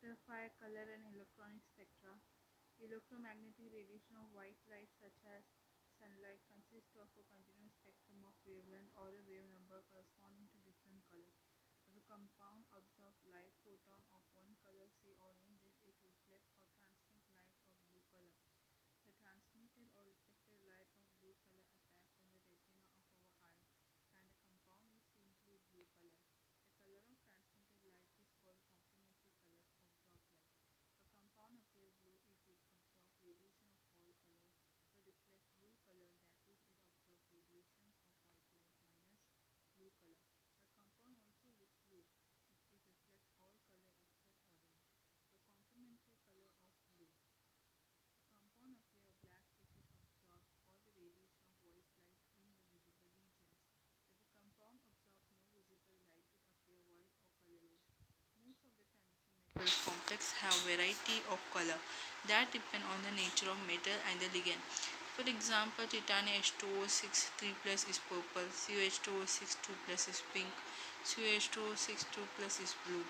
Classify color and electronic spectra. Electromagnetic radiation of white light such as sunlight consists of a continuous spectrum of wavelength or a wave number corresponding to different colors. If a compound absorbs light photon of one color, say orange, then it reflects or transmits light of blue color. The transmitted or reflected light of blue color attacks on the retina of our eye, and the compound is seen through blue color. The color of transmitted light is called complementary color of absorbed light. A compound appears blue if it absorbs radiation of all colors, but reflects blue color, that is, it absorbs radiations of white light minus blue color. A compound also looks blue if it reflects all color except orange. The complementary color of blue. A compound appears black if it absorbs all the radiation of white light in the visible regions. If a compound absorbs no visible light, it appears white or colorless. Most of the transition metals complex have variety of color that depend on the nature of metal and the ligand. For example, titanium H2O6 3 plus is purple, CuH2O6 2 plus is pink, CuH2O6 2 plus is blue,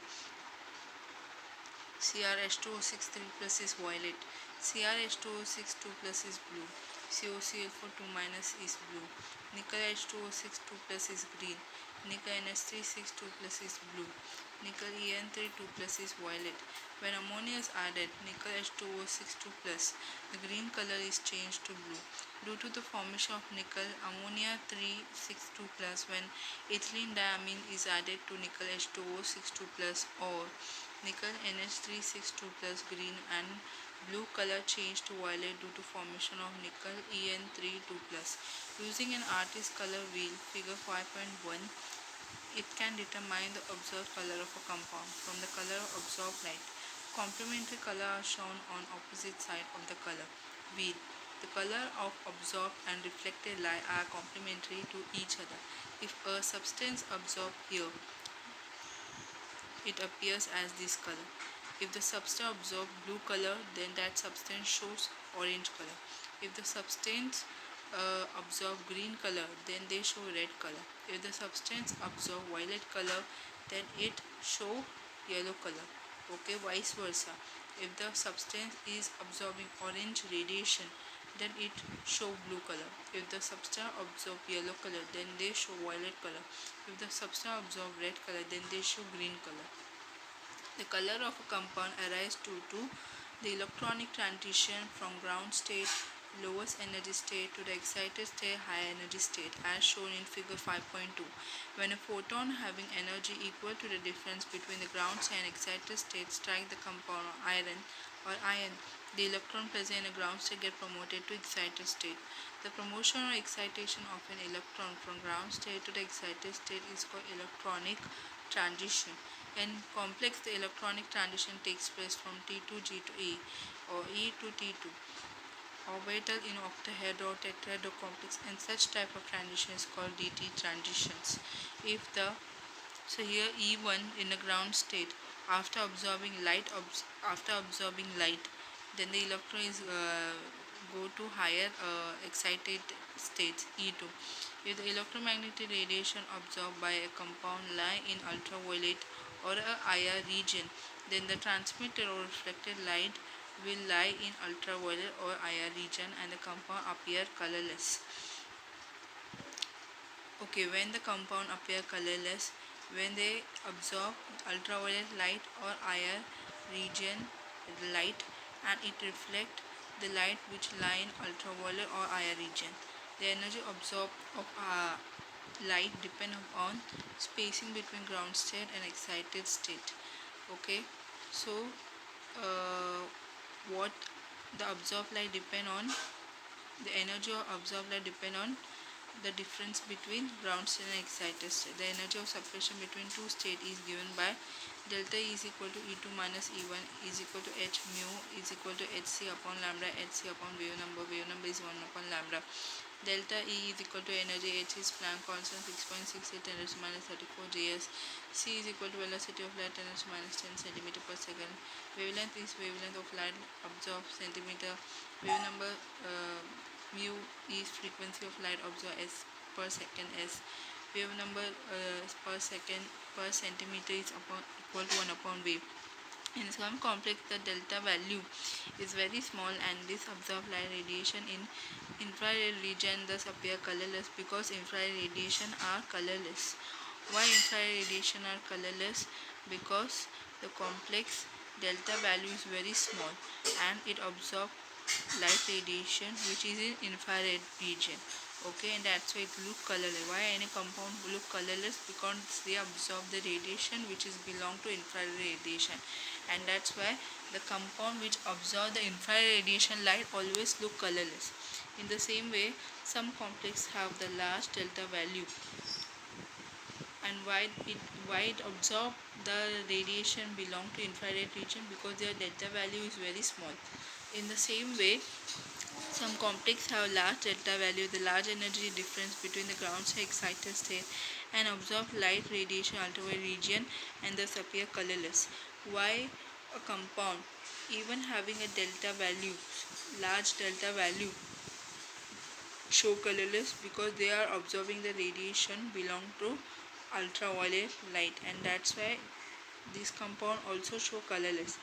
CrH2O6 3 plus is violet, CrH2O6 2 plus is blue, COCl4 2 minus is blue, nickel H2O6 2 plus is green, nickel NH3 6 2 plus is blue, nickel En3 2 plus is violet. When ammonia is added, nickel H2O6 2 plus, the green color is changed to blue. Due to the formation of nickel ammonia 3 6 2 plus, when ethylene diamine is added to nickel H2O6 2 plus or nickel NH362 plus green and blue color change to violet due to formation of nickel En32 plus. Using an artist color wheel figure 5.1, it can determine the observed color of a compound from the color of absorbed light. Complementary color are shown on opposite side of the color wheel. The color of absorbed and reflected light are complementary to each other. If a substance absorbed here, it appears as this color. If the substance absorbs blue color, then that substance shows orange color. If the substance absorb green color, then they show red color. If the substance absorb violet color, then it show yellow color. Okay, vice versa. If the substance is absorbing orange radiation, then it show blue color. If the substance absorb yellow color, then they show violet color. If the substance absorb red color, then they show green color. The color of a compound arises due to the electronic transition from ground state lowest energy state to the excited state high energy state as shown in figure 5.2. When a photon having energy equal to the difference between the ground state and excited state strike the compound iron, the electron present in a ground state get promoted to excited state. The promotion or excitation of an electron from ground state to the excited state is called electronic transition. In complex, the electronic transition takes place from T to G to E or E to T2. Orbital in octahedral or tetrahedral complex, and such type of transition is called DT transitions. If the so here E1 in the ground state after absorbing light, then the electron is go to higher excited states E2. If the electromagnetic radiation absorbed by a compound lie in ultraviolet or a IR region, then the transmitted or reflected light will lie in ultraviolet or IR region and the compound appear colorless. Okay, when the compound appear colorless, when they absorb ultraviolet light or IR region light and it reflect the light which lie in ultraviolet or IR region. The energy absorbed of light depend on spacing between ground state and excited state. Okay, so what the absorbed light depend on, the energy of absorbed light depend on the difference between ground state and excited state. The energy of separation between two states is given by delta E is equal to E2 minus E1 is equal to H mu is equal to Hc upon lambda, Hc upon wave number is 1 upon lambda. Delta E is equal to energy H is Planck constant 6.68 10 raised to minus 34 Js. C is equal to velocity of light 10 raised to minus 10 cm per second. Wavelength is wavelength of light absorbed centimeter. Wave number mu is frequency of light absorbed s per second s. Wave number per second per centimeter is equal to 1 upon wave. In some complex, the delta value is very small and this absorbed light radiation in infrared region thus appear colorless because infrared radiation are colorless. Why infrared radiation are colorless? Because the complex delta value is very small and it absorbs light radiation which is in infrared region. Okay, and that's why it look colorless. Why any compound look colorless? Because they absorb the radiation which is belong to infrared radiation, and that's why the compound which absorb the infrared radiation light always look colorless. In the same way, some complex have the large delta value, and why it absorb the radiation belong to infrared region because their delta value is very small. In the same way, some complex have large delta value. The large energy difference between the ground state excited state and absorbed light radiation ultraviolet region and thus appear colorless. Why a compound even having a delta value, large delta value, show colorless? Because they are absorbing the radiation belong to ultraviolet light, and that's why this compound also show colorless.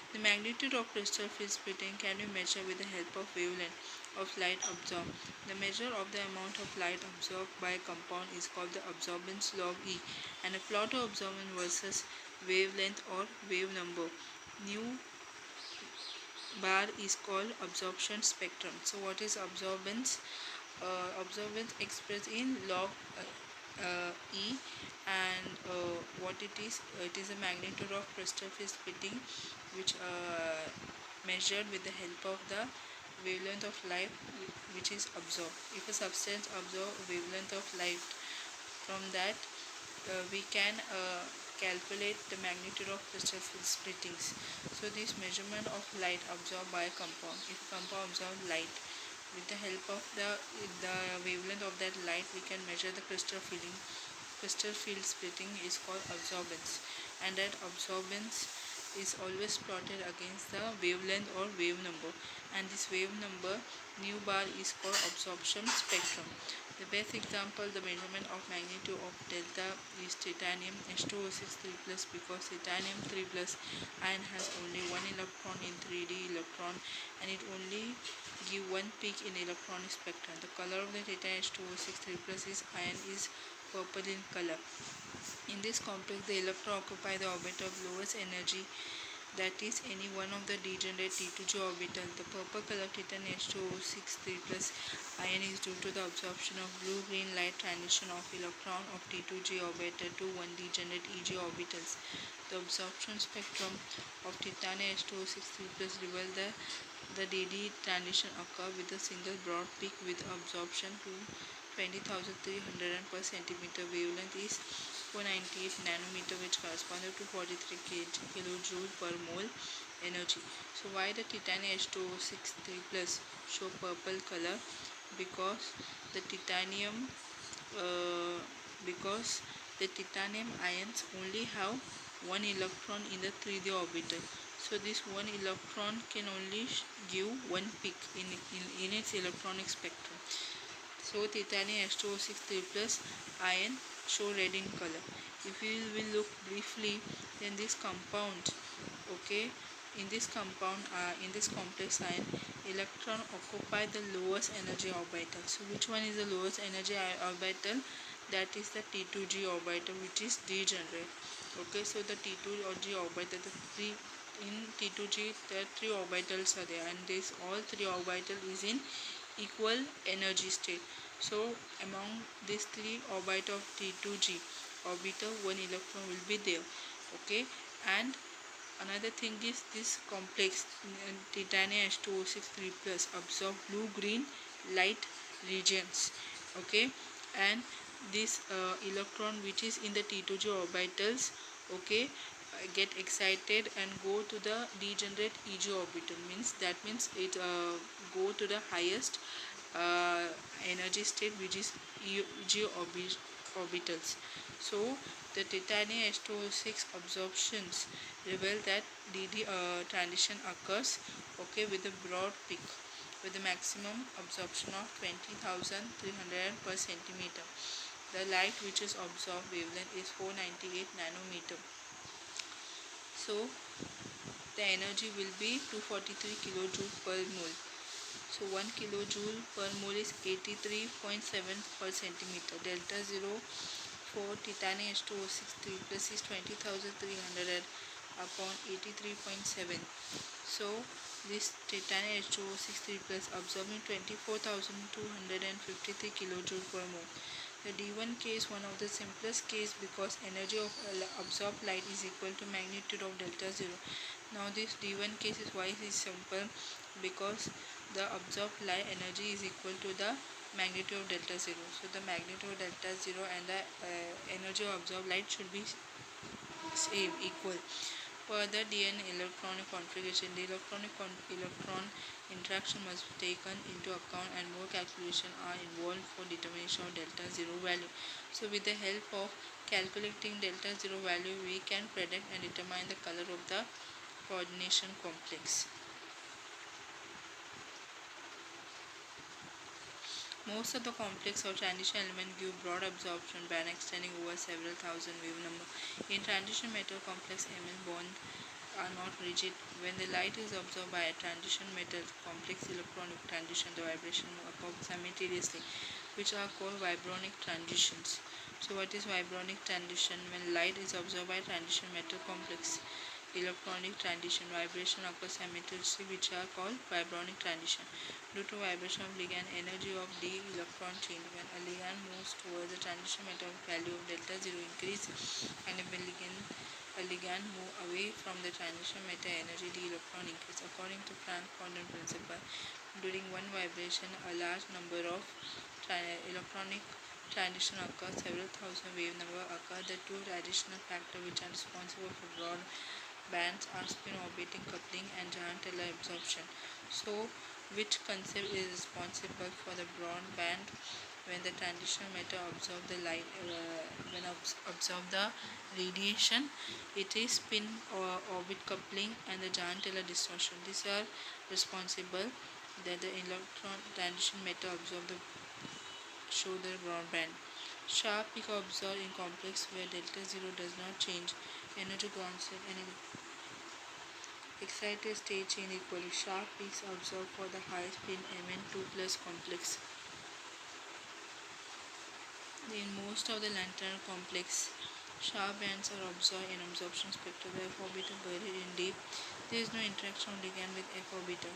The magnitude of crystal field splitting can be measured with the help of wavelength of light absorbed. The measure of the amount of light absorbed by a compound is called the absorbance log E, and a plot of absorbance versus wavelength or wave number nu bar is called absorption spectrum. So what is absorbance? Absorbance expressed in log E, and what it is a magnitude of crystal field splitting which measured with the help of the wavelength of light which is absorbed. If a substance absorb wavelength of light, from that we can calculate the magnitude of crystal field splittings. So this measurement of light absorbed by a compound. If a compound absorbs light, with the help of the wavelength of that light, we can measure the crystal filling. Crystal field splitting is called absorbance, and that absorbance is always plotted against the wavelength or wave number, and this wave number nu bar is called absorption spectrum. The best example, the measurement of magnitude of delta is titanium H2O6 3+, because titanium 3+ ion has only one electron in 3D electron, and it only give one peak in electronic spectrum. The color of the titanium H2O6 3+ is ion is purple in color. In this complex, the electron occupy the orbit of lowest energy, that is any one of the degenerate T2G orbital. The purple color titanium H2O6 3+ ion is due to the absorption of blue-green light transition of electron of T2G orbital to one degenerate EG orbitals. The absorption spectrum of titanium H2O6 3+ reveals the DD transition occur with a single broad peak with absorption to 20,300 per centimeter. Wavelength is 498 nanometer, which corresponded to 43 kilojoule per mole energy. So why the titanium H2O6 3+ show purple color? Because the titanium because the titanium ions only have one electron in the 3D orbital. So this one electron can only give one peak in its electronic spectrum. So titanium H2O6 3+ ion show red in color. If we will look briefly, then this compound, okay, in this complex ion, electron occupy the lowest energy orbital. So which one is the lowest energy orbital? That is the T2G orbital, which is degenerate. Okay, so the T2G orbital, the three in T2G, there are three orbitals are there, and this all three orbital is in equal energy state. So among these three orbit of T2G orbital, one electron will be there. Okay, and another thing is this complex titanium H2O6 3+ absorb blue-green light regions. Okay, and this electron which is in the T2G orbitals, okay, get excited and go to the degenerate EG orbital. Means it go to the highest energy state, which is EG orbitals. So the titanium H2O6 absorptions reveal that DD transition occurs, okay, with a broad peak with a maximum absorption of 20,300 per centimeter. The light which is absorbed wavelength is 498 nanometer. So the energy will be 243 kilojoule per mole. So 1 kilojoule per mole is 83.7 per centimeter. Delta 0 for titanium H2O6 plus is 20,300 upon 83.7. So this titanium H2O6 plus absorbing 24,253 kilojoule per mole. The D1 case one of the simplest case because energy of absorbed light is equal to magnitude of delta 0. Now this D1 case is why it is simple because the absorbed light energy is equal to the magnitude of delta 0. So the magnitude of delta 0 and the energy of absorbed light should be same equal. Further, DNA electronic configuration, the electron interaction must be taken into account and more calculations are involved for determination of delta 0 value. So with the help of calculating delta 0 value, we can predict and determine the color of the coordination complex. Most of the complex of transition element give broad absorption band extending over several thousand wave number. In transition metal complex ML bond are not rigid. When the light is absorbed by a transition metal complex electronic transition, the vibration occurs simultaneously, which are called vibronic transitions. So what is vibronic transition? When light is absorbed by transition metal complex electronic transition, vibration occurs simultaneously, which are called vibronic transition. Due to vibration of ligand, energy of d electron change. When a ligand moves towards the transition metal, value of delta 0 increases, and if a ligand move away from the transition metal, energy d electron increases. According to Planck quantum principle, during one vibration, a large number of electronic transition occurs, several thousand wave number occur. The two additional factors which are responsible for broad bands are spin orbiting coupling and giant absorption. So which concept is responsible for the broad band when the transition metal absorb the light absorb the radiation? It is spin or orbit coupling and the giant distortion. These are responsible that the electron transition metal absorb the show the broad band. Sharp peak observed in complex where delta 0 does not change. Energy ground state and excited state chain equally. Sharp peaks observed for the high spin Mn2 plus complex. In most of the lantern complex, sharp bands are observed in absorption spectra. The F orbital buried in deep. There is no interaction of ligand with F orbital.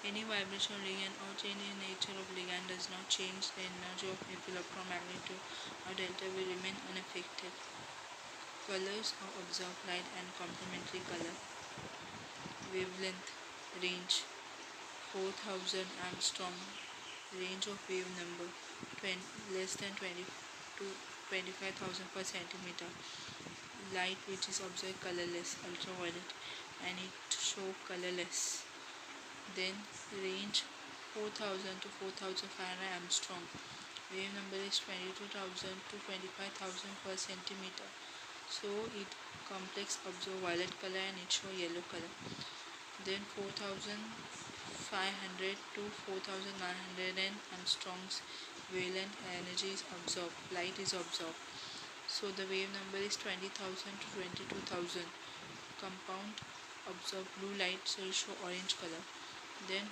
Any vibration of ligand or change in nature of ligand does not change the energy of F electron magnitude or delta will remain unaffected. Colors of observed light and complementary color. Wavelength range 4000 Armstrong. Range of wave number less than 20 to 25,000 per centimeter. Light which is observed colorless, ultraviolet, and it show colorless. Then range 4000 to 4500 Armstrong. Wave number is 22,000 to 25,000 per centimeter. So it complex observe violet color and it show yellow color. Then 4,500 to 4,900 Armstrongs wavelength energy is absorbed, light is absorbed. So the wave number is 20,000 to 22,000. Compound absorb blue light, so it show orange color. Then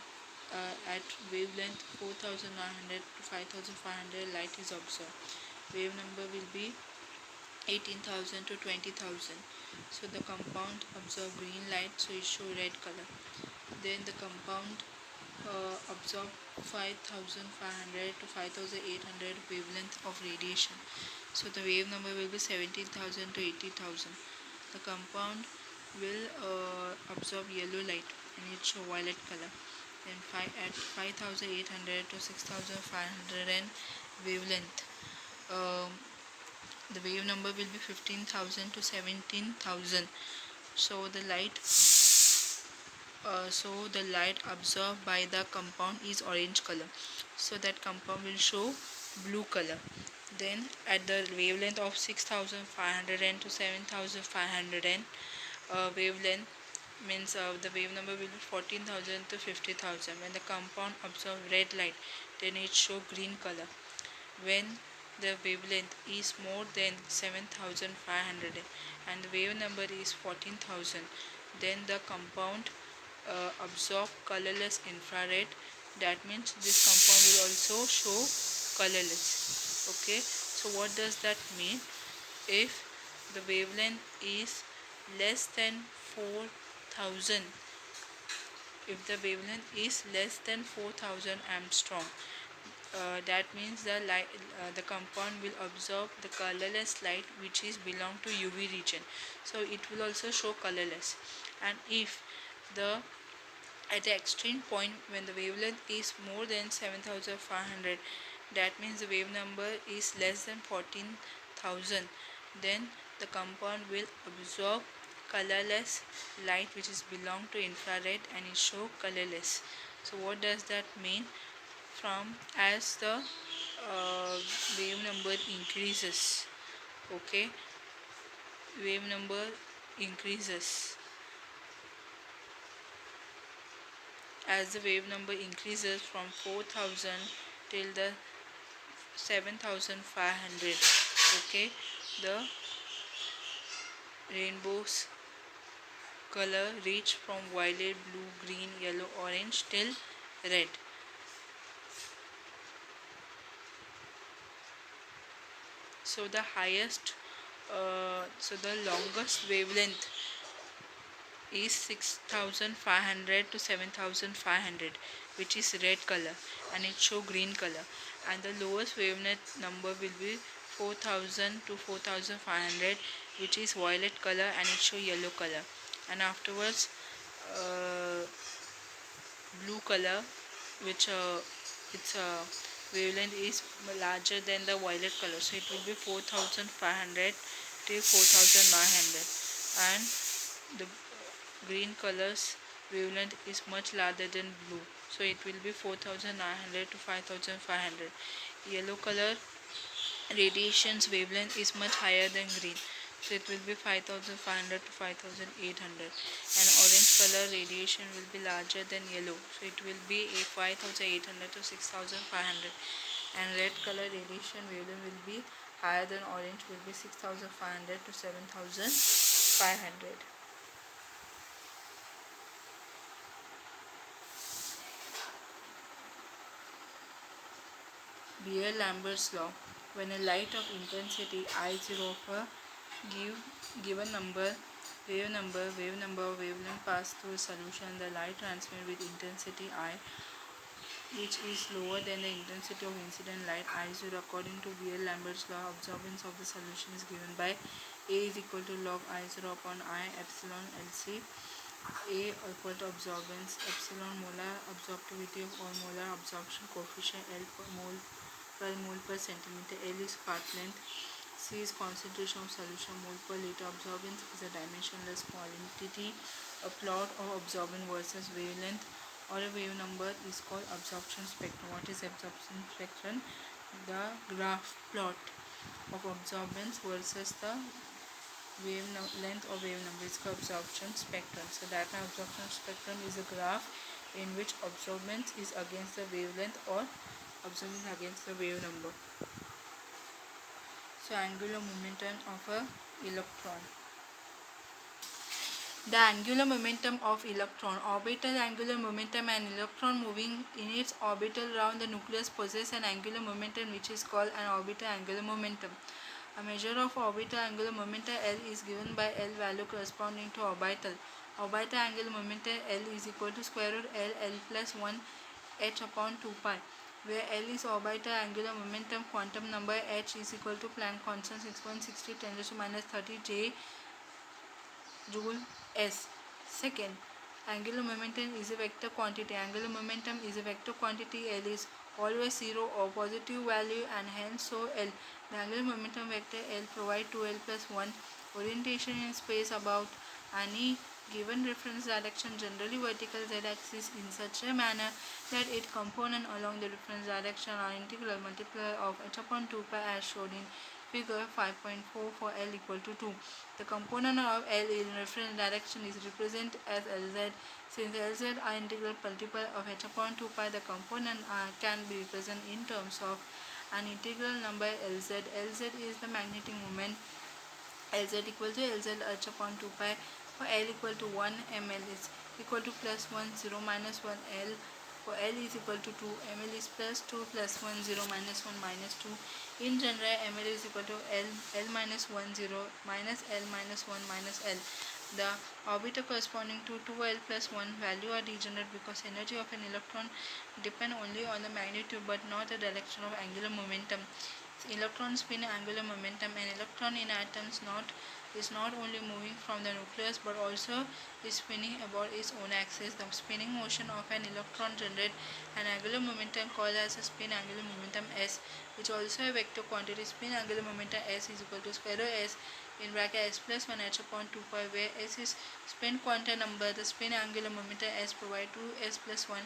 at wavelength 4,900 to 5,500 light is absorbed. Wave number will be 18,000 to 20,000. So the compound absorb green light, so it show red color. Then the compound absorb 5,500 to 5,800 wavelength of radiation. So the wave number will be 17,000 to 80,000. The compound will absorb yellow light and it show violet color. Then at 5,800 to 6,500 wavelength, the wave number will be 15,000 to 17,000. So the light absorbed by the compound is orange color. So that compound will show blue color. Then at the wavelength of 6,500 to 7,500 wavelength means the wave number will be 14,000 to 50,000. When the compound absorb red light, then it show green color. When the wavelength is more than 7,500 and the wave number is 14,000, then the compound absorb colorless infrared. That means this compound will also show colorless. Okay, so what does that mean? If the wavelength is less than 4000, if the wavelength is less than 4000 angstrom, that means the compound will absorb the colorless light which is belong to UV region, so it will also show colorless. And if the at the extreme point, when the wavelength is more than 7500, that means the wave number is less than 14000, then the compound will absorb colorless light which is belong to infrared and it show colorless. So what does that mean? From as the wave number increases, okay, wave number increases, as the wave number increases from 4000 till the 7500, okay, the rainbow's color reach from violet, blue, green, yellow, orange till red. So the highest so the longest wavelength is 6500 to 7500, which is red color and it show green color, and the lowest wavelength number will be 4000 to 4500, which is violet color and it show yellow color, and afterwards uh, blue color, which its wavelength is larger than the violet color, so it will be 4500 to 4900, and the green color's wavelength is much larger than blue, so it will be 4900 to 5500. Yellow color radiation's wavelength is much higher than green, so it will be 5500 to 5800, and orange color radiation will be larger than yellow, so it will be a 5800 to 6500, and red color radiation wavelength will be higher than orange, will be 6500 to 7500. Beer-Lambert's law: when a light of intensity I0 of a given wave number or wavelength pass through a solution, the light transmitted with intensity I, which is lower than the intensity of incident light I0 according to Beer-Lambert's law, absorbance of the solution is given by A is equal to log I0 upon I epsilon LC. A equal to absorbance, epsilon molar absorptivity or molar absorption coefficient, L per mole per centimeter, L is path length, C is concentration of solution, mole per liter. Absorbance is a dimensionless quantity. A plot of absorbance versus wavelength or a wave number is called absorption spectrum. What is absorption spectrum? The graph plot of absorbance versus the length or wave number is called absorption spectrum. So that absorption spectrum is a graph in which absorbance is against the wavelength or absorbance against the wave number. So angular momentum of a electron. The angular momentum of electron. Orbital angular momentum. An electron moving in its orbital around the nucleus possesses an angular momentum which is called an orbital angular momentum. A measure of orbital angular momentum L is given by L value corresponding to orbital. Orbital angular momentum L is equal to square root L plus 1 h upon 2 pi, where L is orbital angular momentum. Quantum number h is equal to Planck constant 6.60 10 to minus 30 J joule s. Second, angular momentum is a vector quantity. Angular momentum is a vector quantity. L is always 0 or positive value, and hence so L. The angular momentum vector L provide 2L plus 1 orientation in space about any given reference direction, generally vertical z-axis, in such a manner that its component along the reference direction are integral multiplier of h upon 2 pi as shown in figure 5.4 for L equal to 2. The component of L in reference direction is represented as Lz. Since Lz are integral multiple of h upon 2 pi, the component can be represented in terms of an integral number Lz. Lz is the magnetic moment. Lz equal to Lz h upon 2 pi. For L equal to 1 ml is equal to plus 1 0 minus 1 L. For L is equal to 2 ml is plus 2 plus 1 0 minus 1 minus 2. In general, ml is equal to L minus 1 0 minus L minus 1 minus L. The orbiter corresponding to 2L plus 1 value are degenerate because energy of an electron depend only on the magnitude but not the direction of angular momentum. Electron spin angular momentum. An electron in atoms is not only moving from the nucleus but also is spinning about its own axis. The spinning motion of an electron generates an angular momentum called as a spin angular momentum S, which also a vector quantity. Spin angular momentum S is equal to square root S in bracket S plus 1 h upon 2 pi, where S is spin quantum number. The spin angular momentum S provide 2s plus 1,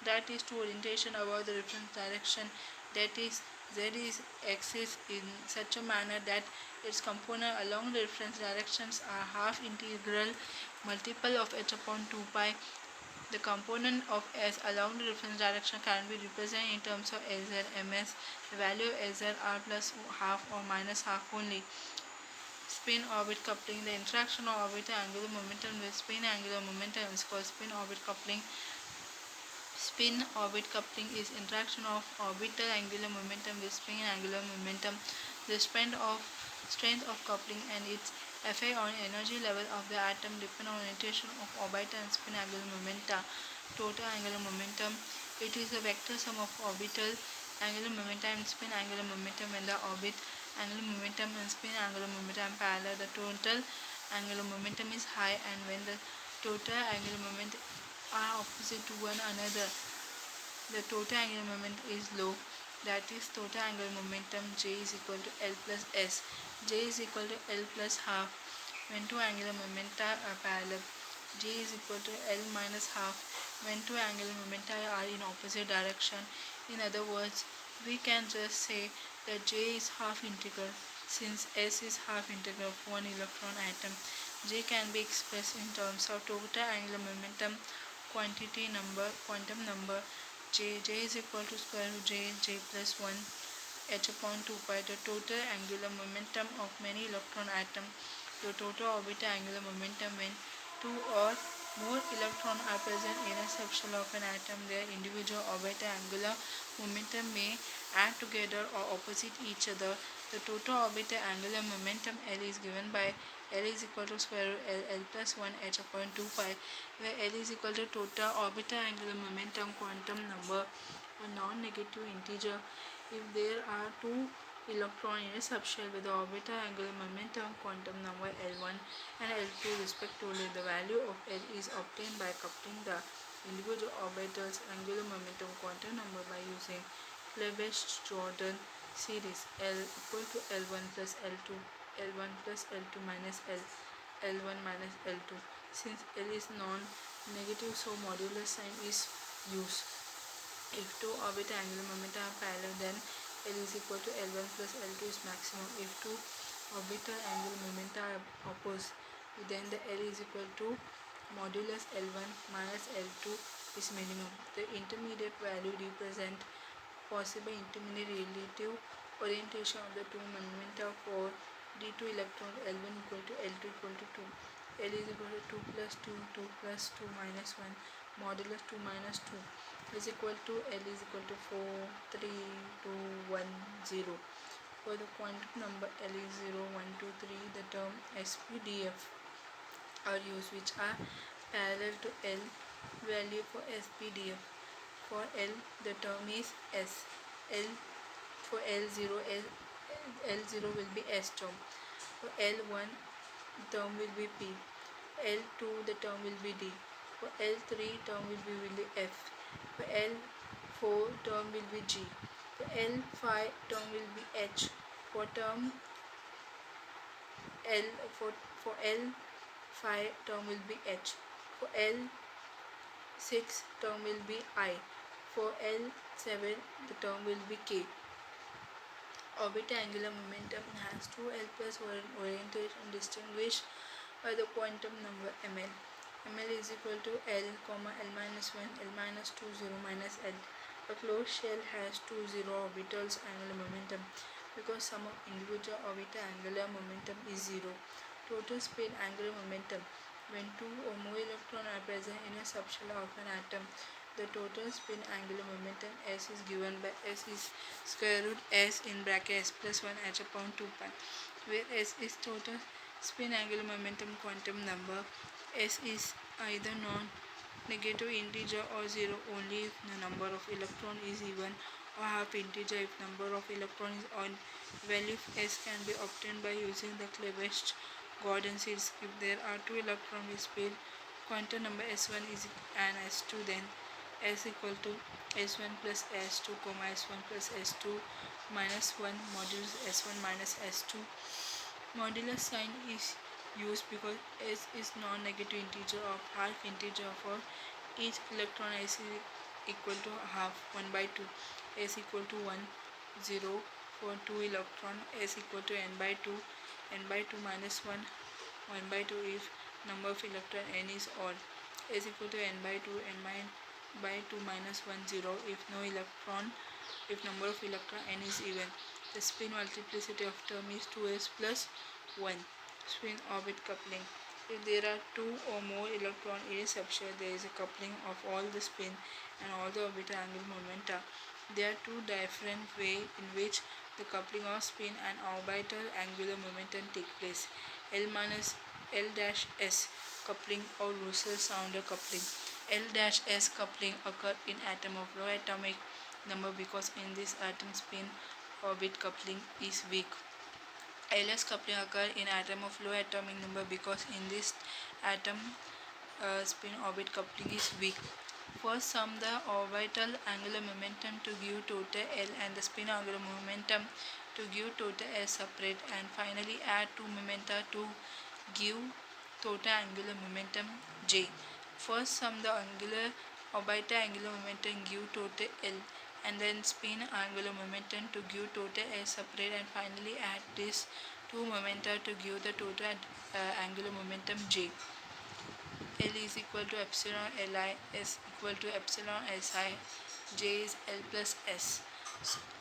that is to orientation about the reference direction, that is Z is axis in such a manner that its component along the reference directions are half integral multiple of h upon 2 pi. The component of S along the reference direction can be represented in terms of Lz ms. The value of Lz are plus half or minus half only. Spin orbit coupling. The interaction of orbital angular momentum with spin angular momentum is called spin orbit coupling. Spin orbit coupling is interaction of orbital angular momentum with spin angular momentum. The strength of coupling and its effect on energy level of the atom depend on orientation of orbital and spin angular momenta. Total angular momentum. It is a vector sum of orbital angular momentum and spin angular momentum when the orbit angular momentum and spin angular momentum are parallel. The total angular momentum is high, and when the total angular momentum are opposite to one another, the total angular moment is low. That is total angular momentum J is equal to L plus S. J is equal to L plus half when two angular momenta are parallel. J is equal to L minus half when two angular momenta are in opposite direction. In other words, we can just say that J is half integral. Since S is half integral of one electron atom, J can be expressed in terms of total angular momentum quantum number J is equal to square root J plus 1 h upon 2 pi. The total angular momentum of many electron atoms. The total orbital angular momentum when two or more electrons are present in a subshell of an atom. Their individual orbital angular momentum may add together or opposite each other. The total orbital angular momentum L is given by L is equal to square root L plus 1 h upon 2 pi, where L is equal to total orbital angular momentum quantum number, a non-negative integer. If there are two electrons in a subshell with the orbital angular momentum quantum number L1 and L2 respectively, the value of L is obtained by coupling the individual orbitals angular momentum quantum number by using Lebesgue-Jordan series. L equal to L1 plus L2, L1 plus L2 minus L1 minus L2. Since L is non-negative, so modulus sign is used. If two orbital angular momenta are parallel, then L is equal to L1 plus L2 is maximum. If two orbital angular momenta are opposed, then the L is equal to modulus L1 minus L2 is minimum. The intermediate value represent possible intermediate relative orientation of the two momenta for d2 electron L1 equal to L2 equal to 2. L is equal to 2 plus 2, 2 plus 2 minus 1, modulus 2 minus 2 is equal to L is equal to 4, 3, 2, 1, 0. For the quantum number L is 0, 1, 2, 3, the term SPDF are used, which are parallel to L value for SPDF. For L, the term is S. L for L0, L0 will be S term. For L1, term will be P. L2, the term will be D. For L3, term will be F. For L4, term will be G. For L5, term will be H. For term L for L5, term will be H. For L6, term will be I. For L7, the term will be K. Orbital angular momentum has two L plus orientation distinguished by the quantum number ml. ml is equal to L, L minus 1, L minus 2, 0 minus L. A closed shell has two zero orbitals angular momentum because sum of individual orbital angular momentum is 0. Total spin angular momentum. When two or more electrons are present in a subshell of an atom, the total spin angular momentum S is given by S is square root S in bracket S plus 1 h upon 2 pi, where S is total spin angular momentum quantum number. S is either non-negative integer or 0 only if the number of electron is even, or half integer if number of electrons is odd. Value of S can be obtained by using the cleavage Gordon series. If there are two electrons with spin quantum number S1 is and S2, then S equal to S1 plus S2 comma S1 plus S2 minus 1 modulus S1 minus S2. Modulus sign is used because S is non-negative integer of half integer for each electron. S is equal to half 1 by 2. S equal to 1 0 for 2 electron. S equal to n by 2, n by 2 minus 1 1 by 2 if number of electron n is odd. S equal to n by 2, n by 2 minus 1 0 if no electron, if number of electron n is even. The spin multiplicity of term is 2s plus 1. Spin orbit coupling. If there are two or more electrons in a subshell, there is a coupling of all the spin and all the orbital angular momenta. There are two different ways in which the coupling of spin and orbital angular momentum take place. L minus L dash S coupling or Russell-Sounder coupling. L dash S coupling occur in atom of low atomic number because in this atom spin orbit coupling is weak. LS coupling occur in atom of low atomic number because in this atom spin orbit coupling is weak. First, sum the orbital angular momentum to give total L and the spin angular momentum to give total S separate, and finally add two momenta to give total angular momentum J. First, sum the orbital angular momentum give total L and then spin angular momentum to give total S separate, and finally add these two momenta to give the total angular momentum J. L is equal to epsilon Li, S equal to epsilon Si, J is L plus S,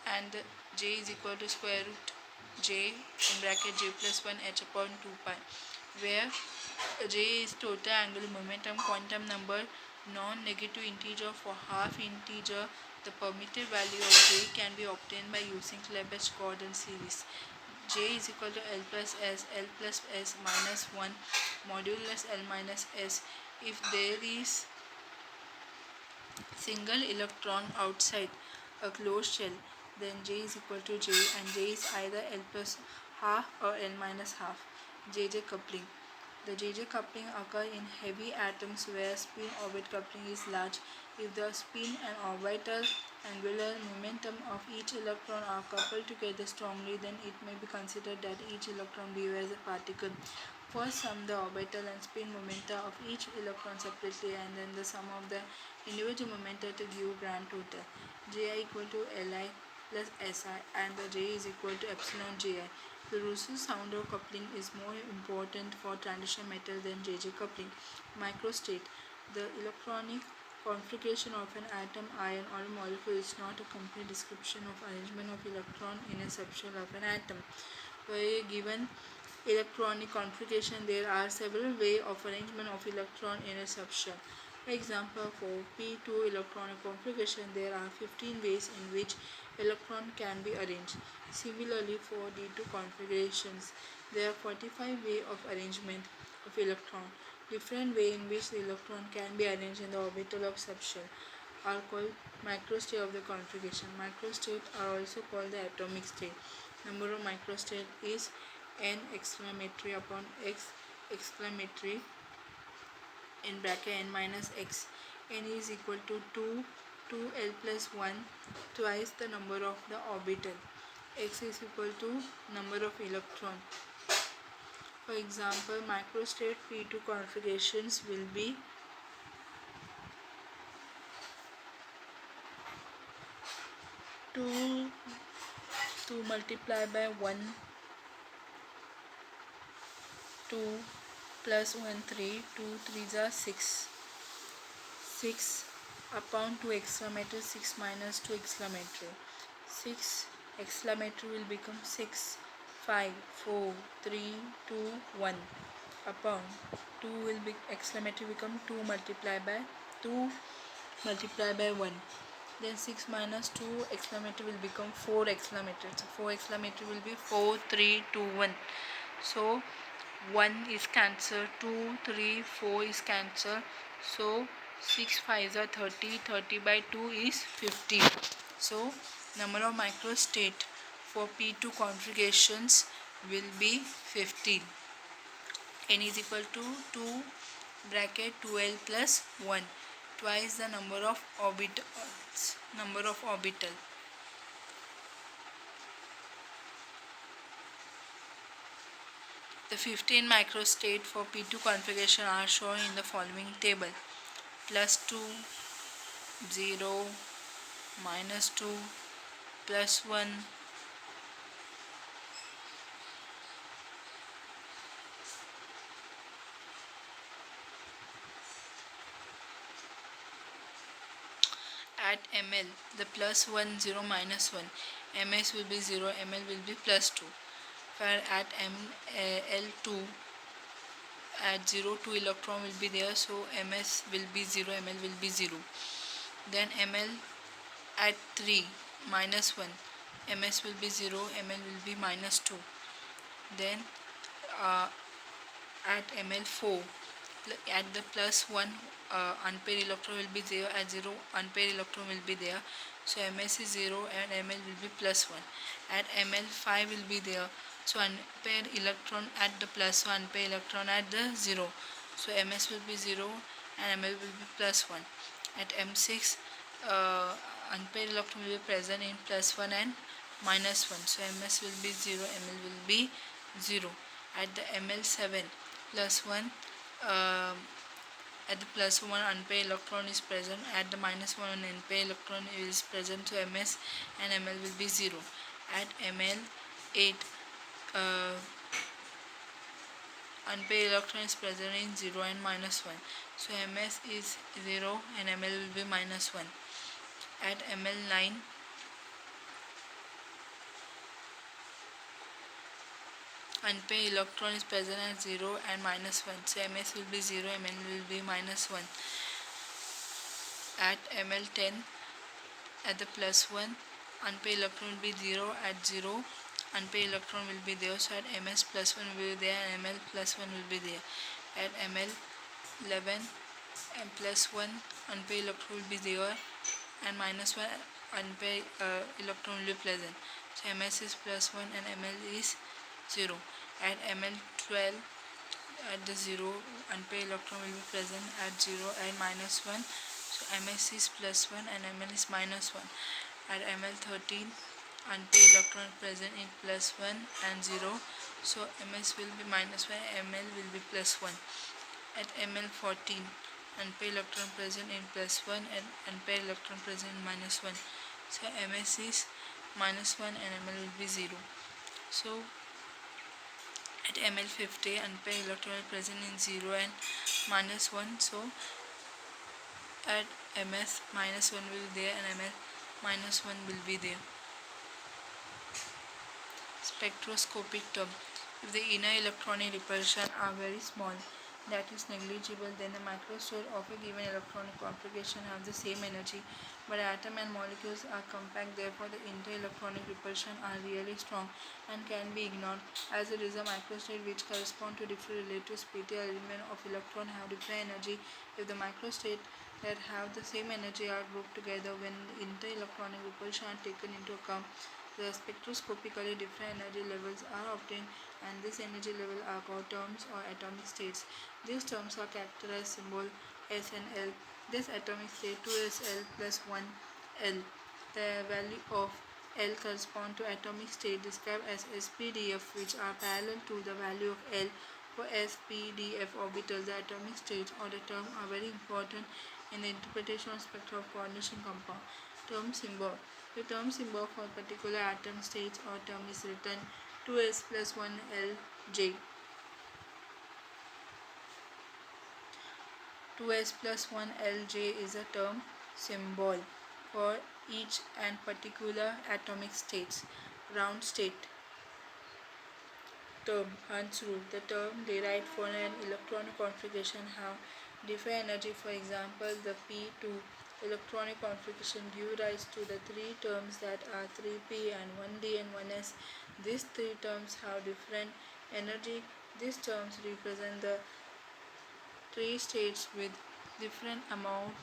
and J is equal to square root J in bracket J plus 1 h upon 2 pi, where J is total angular momentum quantum number, non-negative integer for half integer. The permitted value of J can be obtained by using Lebesgue-Gordon series. J is equal to L plus S minus 1 modulus L minus S. If there is single electron outside a closed shell, then J is equal to J, and J is either L plus half or L minus half. JJ coupling. The JJ coupling occur in heavy atoms where spin orbit coupling is large. If the spin and orbital angular momentum of each electron are coupled together strongly, then it may be considered that each electron behaves as a particle. First, sum the orbital and spin momenta of each electron separately, and then the sum of the individual momenta to give grand total. Ji equal to Li plus Si, and the J is equal to epsilon Ji. The Russell-Sounder coupling is more important for transition metal than JJ coupling. Microstate. The electronic configuration of an atom, ion, or molecule is not a complete description of arrangement of electron in a subshell of an atom. For a given electronic configuration, there are several ways of arrangement of electron in a subshell. For example, for p2 electronic configuration, there are 15 ways in which electron can be arranged. Similarly, for d2 configurations, there are 45 ways of arrangement of electron. Different ways in which the electron can be arranged in the orbital of subshell are called microstate of the configuration. Microstates are also called the atomic state. Number of microstate is n exclamatory upon x exclamatory in bracket n minus x. N is equal to 2l plus 1, twice the number of the orbital. X is equal to number of electron. For example, microstate P2 configurations will be 2 multiplied by 1, 2 plus 1 3, 2 3s are 6, 6 upon 2 exclamatory, 6 minus 2 exclamatory, 6 exclamatory will become 6 5 4 3 2 1. upon 2 will be exclamatory become 2 multiplied by 2 multiplied by 1. Then 6 minus 2 exclamatory will become 4 exclamatory. So 4 exclamatory will be 4, 3, 2, 1. So 1 is cancelled, 2, 3, 4 is cancelled. So 6 5s are 30, 30 by 2 is 50. So number of microstate for P2 configurations will be 15. N is equal to 2 bracket 2l plus 1, twice the number of orbitals. The 15 microstate for P2 configuration are shown in the following table: plus 2, 0, minus 2, plus 1. At ml, the plus 1, 0, minus 1, ms will be 0, ml will be plus 2. Where at L2, at 0, 2 electron will be there, so ms will be 0, ml will be 0. Then ml at 3, minus 1, ms will be 0, ml will be minus 2. Then at ml4, at the plus 1 unpaired electron will be there, at 0 unpaired electron will be there, so ms is 0 and ml will be plus 1. At ml5 will be there, so unpaired electron at the plus 1, unpaired electron at the 0, so ms will be 0 and ml will be plus 1. At m6, unpaired electron will be present in plus 1 and minus 1, so ms will be 0, ml will be 0. At the ml7, plus 1, at the plus 1 unpaired electron is present, at the minus 1 unpaired electron is present, so ms and ml will be 0. At ml8, unpaired electron is present in 0 and minus 1, so ms is 0 and ml will be minus 1. At ml9, unpaired electron is present at 0 and minus 1, so ms will be 0, ml will be minus 1. At ml10, at the plus 1, unpaired electron will be 0, at 0 unpaired electron will be there, so at ms plus 1 will be there and ml plus 1 will be there. At ml11 and plus 1 unpaired electron will be there and minus 1 unpaired electron will be present, so ms is plus 1 and ml is 0. At ml12, at the 0 unpaired electron will be present at 0 and minus 1, so ms is plus 1 and ml is minus 1. At ml13, unpaired electron present in plus 1 and 0, so ms will be minus 1 and ml will be plus 1. At ml14, unpaired electron present in plus 1 and unpaired electron present in minus 1, so ms is minus 1 and ml will be 0. So at ml50, unpaired electron present in 0 and minus 1, so at ms minus 1 will be there and ml minus 1 will be there. Spectroscopic term: if the inner electronic repulsion are very small, that is negligible, then the microstate of a given electronic configuration have the same energy, but atom and molecules are compact, therefore the inter-electronic repulsion are really strong and can be ignored. As it is, a microstate which correspond to different relative spatial elements of electron have different energy. If the microstate that have the same energy are grouped together, when inter-electronic repulsion are taken into account, the spectroscopically different energy levels are obtained, and this energy level are called terms or atomic states. These terms are characterized symbol S and L. This atomic state 2sL plus 1L. The value of L correspond to atomic state described as SPDF, which are parallel to the value of L for SPDF orbital. The atomic states or the term are very important in the interpretation of spectra of coordination compound. Term symbol: the term symbol for a particular atom state or term is written 2s plus 1lj. 2s plus 1lj is a term symbol for each and particular atomic states. Ground state: term Hunt's rule. The term derived from an electronic configuration have different energy. For example, the P2 electronic configuration give rise to the three terms that are 3p and 1d and 1s. These three terms have different energy. These terms represent the three states with different amount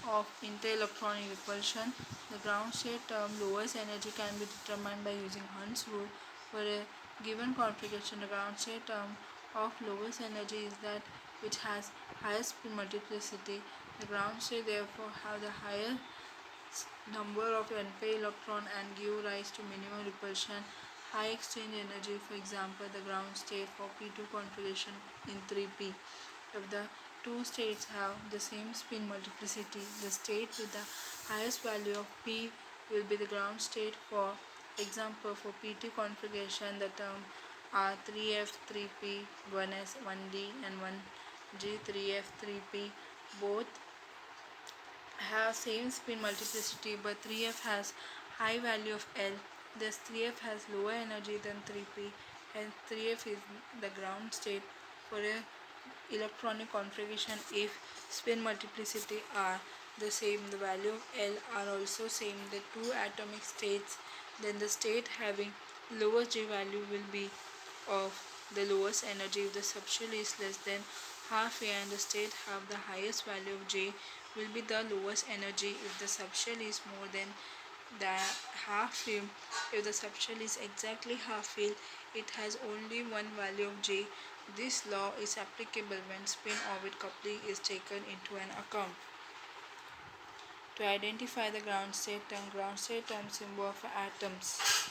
of interelectronic repulsion. The ground state term lowest energy can be determined by using Hund's rule. For a given configuration, the ground state term of lowest energy is that which has highest spin multiplicity. The ground state therefore have the highest number of NP electron and give rise to minimum repulsion. High exchange energy, for example, the ground state for P2 configuration in 3p. If the two states have the same spin multiplicity, the state with the highest value of P will be the ground state. For example, for P2 configuration, the term are 3F, 3P, 1S, 1D and 1G, 3F, 3P. Both have same spin multiplicity, but 3F has high value of L. Thus 3F has lower energy than 3P, and 3F is the ground state. For a electronic configuration, if spin multiplicity are the same, the value of L are also same, the two atomic states, then the state having lowest J value will be of the lowest energy. If the subshell is less than half A and the state have the highest value of J will be the lowest energy. If the subshell is more than the half filled, if the subshell is exactly half filled, it has only one value of J. This law is applicable when spin-orbit coupling is taken into an account. To identify the ground state term symbol of atoms.